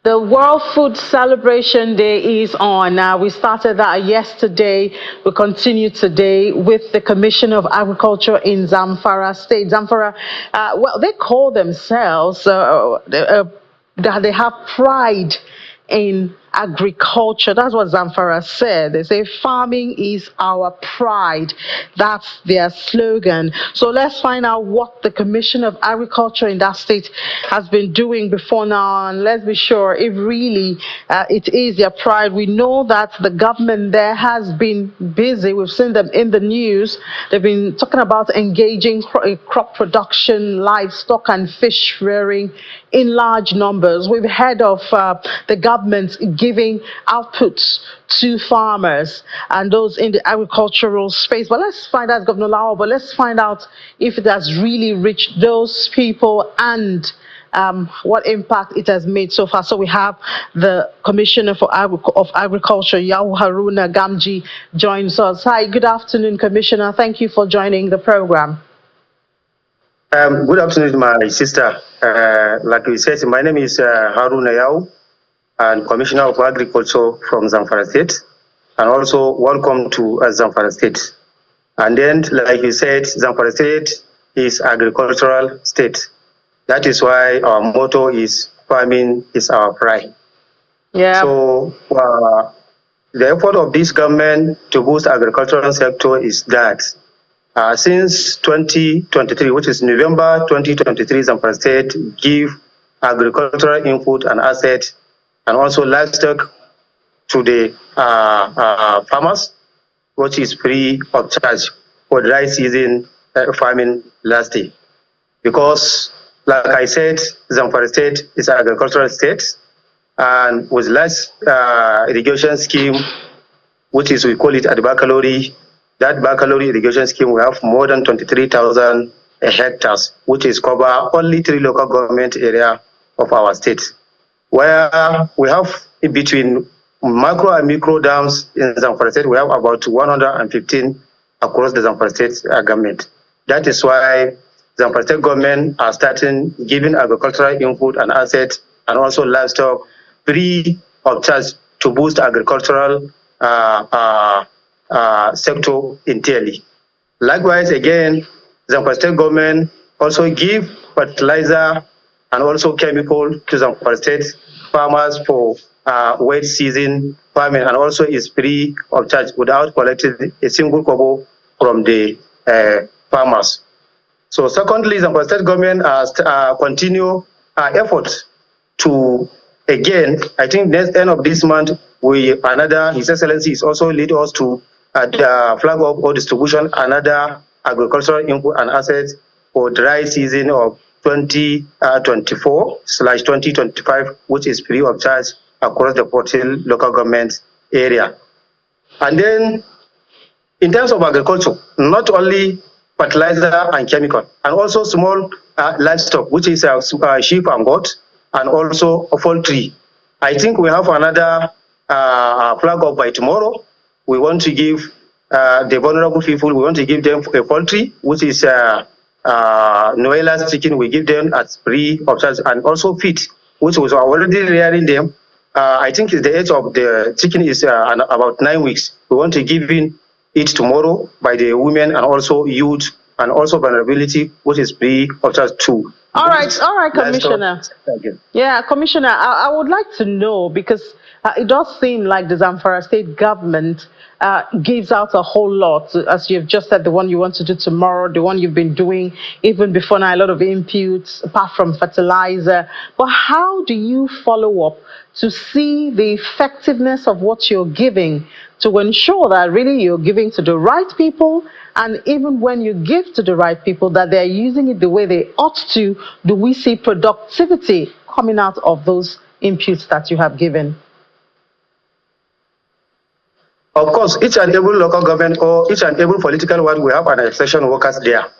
The World Food Celebration Day is on. We started that yesterday. We continue today with the Commission of Agriculture in Zamfara State. Zamfara, well, they call themselves, they have pride in agriculture. That's what Zamfara said. They say farming is our pride. That's their slogan. So let's find out what the Commission of Agriculture in that state has been doing before now, and let's be sure if really it is their pride. We know that the government there has been busy. We've seen them in the news. They've been talking about engaging crop production, livestock and fish rearing in large numbers. We've heard of the government giving outputs to farmers and those in the agricultural space. But let's find out, Governor Lau, but let's find out if it has really reached those people and what impact it has made so far. So we have the Commissioner of Agriculture, Yau Haruna Gamji, joins us. Hi, good afternoon, Commissioner. Thank you for joining the program. Good afternoon, my sister. Like you said, my name is Haruna Yau, and Commissioner of Agriculture from Zamfara State, and also welcome to Zamfara State. And then, like you said, Zamfara State is agricultural state. That is why our motto is farming is our pride. Yeah. So the effort of this government to boost agricultural sector is that since 2023, which is November 2023, Zamfara State give agricultural input and assets and also livestock to the farmers, which is free of charge for dry season farming last year. Because, like I said, Zamfara State is an agricultural state, and with less irrigation scheme, which is, we call it Adbakalori, that baccalaureate irrigation scheme, we have more than 23,000 hectares, which is cover only 3 local government area of our state, where we have in between macro and micro dams in Zamfara State, we have about 115 across the Zamfara State government. That is why Zamfara State government are starting giving agricultural input and assets and also livestock free of charge to boost agricultural sector entirely. Likewise, again, Zamfara State government also give fertilizer and also chemical to Zamfara State farmers for wet season farming, and also is free of charge without collecting a single kobo from the farmers. So secondly, Zamfara State government continue efforts to, again, I think next end of this month, His Excellency is also lead us to the flag of or distribution another agricultural input and assets for dry season of 2024/2025, which is free of charge across the 14 local government area. And then, in terms of agriculture, not only fertilizer and chemical, and also small livestock, which is sheep and goat, and also poultry. I think we have another flag up by tomorrow. We want to give the vulnerable people, we want to give them a poultry, which is Noela's chicken. We give them as free of charge, and also feed, which was already rearing them. I think the age of the chicken is about 9 weeks. We want to give it tomorrow by the women and also youth and also vulnerability, which is free of charge too. All right, Commissioner. Yeah, Commissioner, I would like to know, because it does seem like the Zamfara State government gives out a whole lot, as you've just said, the one you want to do tomorrow, the one you've been doing even before now, a lot of inputs, apart from fertilizer. But how do you follow up to see the effectiveness of what you're giving to ensure that really you're giving to the right people, and even when you give to the right people, that they're using it the way they ought to? Do we see productivity coming out of those inputs that you have given? Of course, each and every local government or each and every political one, we have an extension workers there.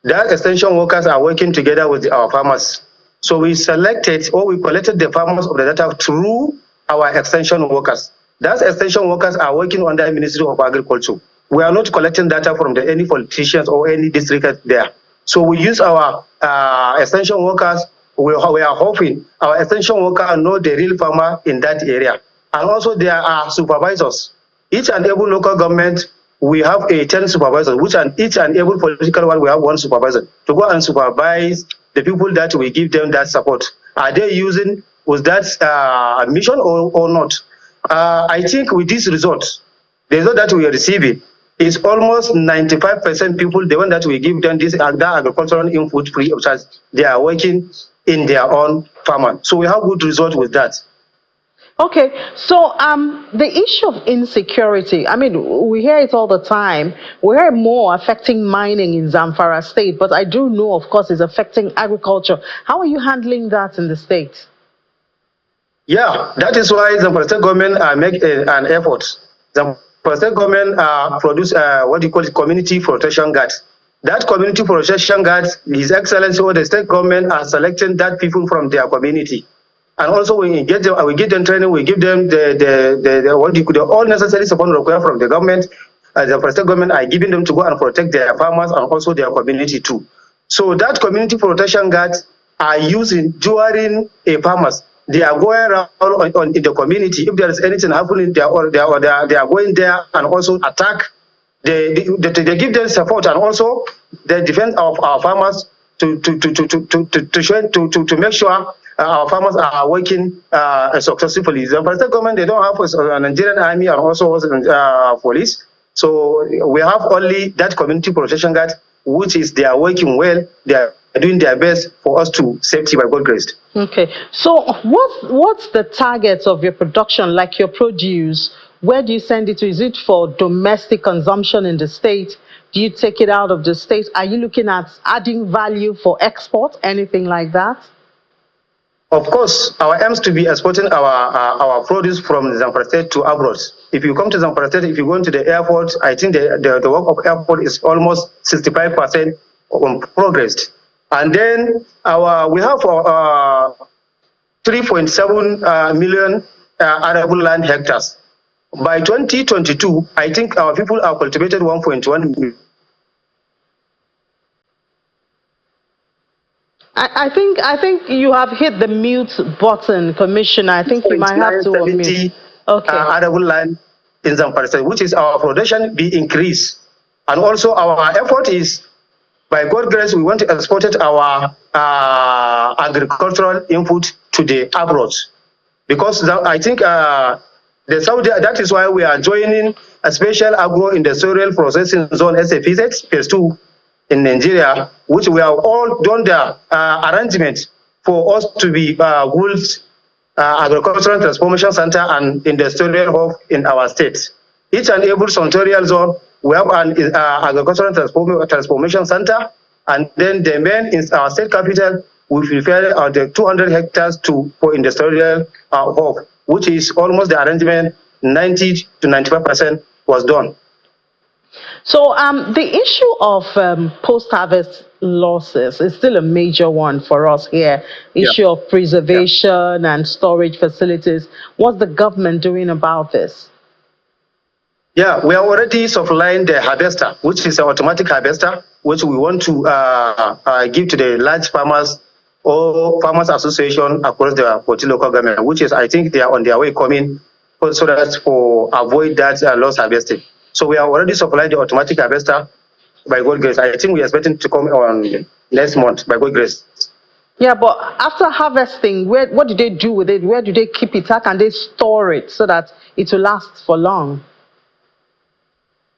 That extension workers are working together with our farmers. So we selected or we collected the farmers of the data through our extension workers. That extension workers are working under the Ministry of Agriculture. We are not collecting data from any politicians or any district there. So we use our extension workers we are hoping our extension worker know the real farmer in that area. And also there are supervisors. Each and every local government, we have 10 supervisors, which each and every political one, we have one supervisor to go and supervise the people that we give them that support. Are they using with that mission or not? I think with this result, the result that we are receiving is almost 95% people, the one that we give them this agricultural input free of charge, they are working in their own farmer. So we have good result with that. Okay, so the issue of insecurity, I mean, we hear it all the time. We hear more affecting mining in Zamfara state, but I do know, of course, it's affecting agriculture. How are you handling that in the state? Yeah, that is why the state government make an effort. The state government produce what you call it, community protection guard. That community protection guard, His Excellency or the state government are selecting that people from their community. And also we give them training, we give them the all necessary support required from the government. The state government are giving them to go and protect their farmers and also their community too. So that community protection guards are using during a farmers. They are going around in the community. If there is anything happening, they are going there and also attack. They give them support and also the defense of our farmers to make sure our farmers are working successfully. The state government, they don't have a Nigerian army and also police. So we have only that community protection guard, which is they are working well. They are doing their best for us to safety by God's grace. Okay, so what's the target of your production, like your produce? Where do you send it to? Is it for domestic consumption in the state? Do you take it out of the state? Are you looking at adding value for export, anything like that? Of course, our aim is to be exporting our produce from Zamfara State to abroad. If you come to Zamfara State, if you go into the airport, I think the work of airport is almost 65% progressed. And then we have 3.7 million arable land hectares. By 2022, I think our people have cultivated 1.1 million. I think you have hit the mute button, Commissioner. I think you might have to unmute. Okay. Arable land in Zamfara State, which is our production be increased. And also our effort is, by God's grace, we want to export our agricultural input to the abroad. Because I think that is why we are joining a special agro-industrial processing zone, SAPZ, phase 2 in Nigeria, which we have all done the arrangement for us to be World Agricultural Transformation Center and Industrial Hub in our state. Each and every senatorial zone, we have an agricultural transformation center, and then the main in our state capital, we prepare the 200 hectares for industrial hub, which is almost the arrangement 90 to 95% was done. So the issue of post-harvest losses is still a major one for us here. Issue of preservation and storage facilities. What's the government doing about this? Yeah, we are already supplying the harvester, which is an automatic harvester, which we want to give to the large farmers or farmers association across the 40 local government, which is, I think they are on their way coming so that for avoid that loss harvesting. So we are already supplying the automatic harvester by God's grace. I think we are expecting to come on next month by God's grace. Yeah, but after harvesting, what do they do with it? Where do they keep it? How can they store it so that it will last for long?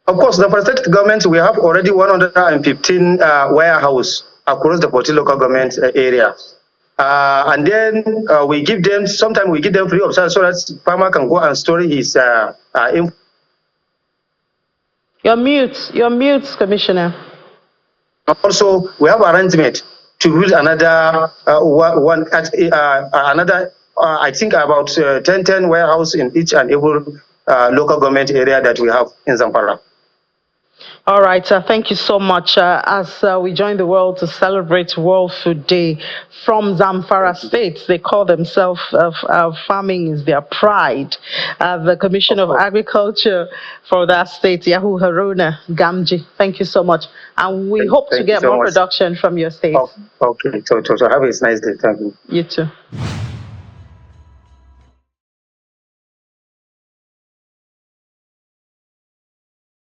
Of course, the state government, we have already 115 warehouses across the 40 local government area. And then we give them, sometimes we give them free of charge so that farmer can go and store his input. You're mute, Commissioner. Also, we have arrangement to build another I think about 10 warehouse in each and every local government area that we have in Zamfara. All right, thank you so much. As we join the world to celebrate World Food Day from Zamfara State, they call themselves farming is their pride. The Commission Of of course. Agriculture for that state, Yahu Haruna Gamji, thank you so much. And we hope to Thank you get so more much. production from your state. Okay, so have a nice day. Thank you. You too.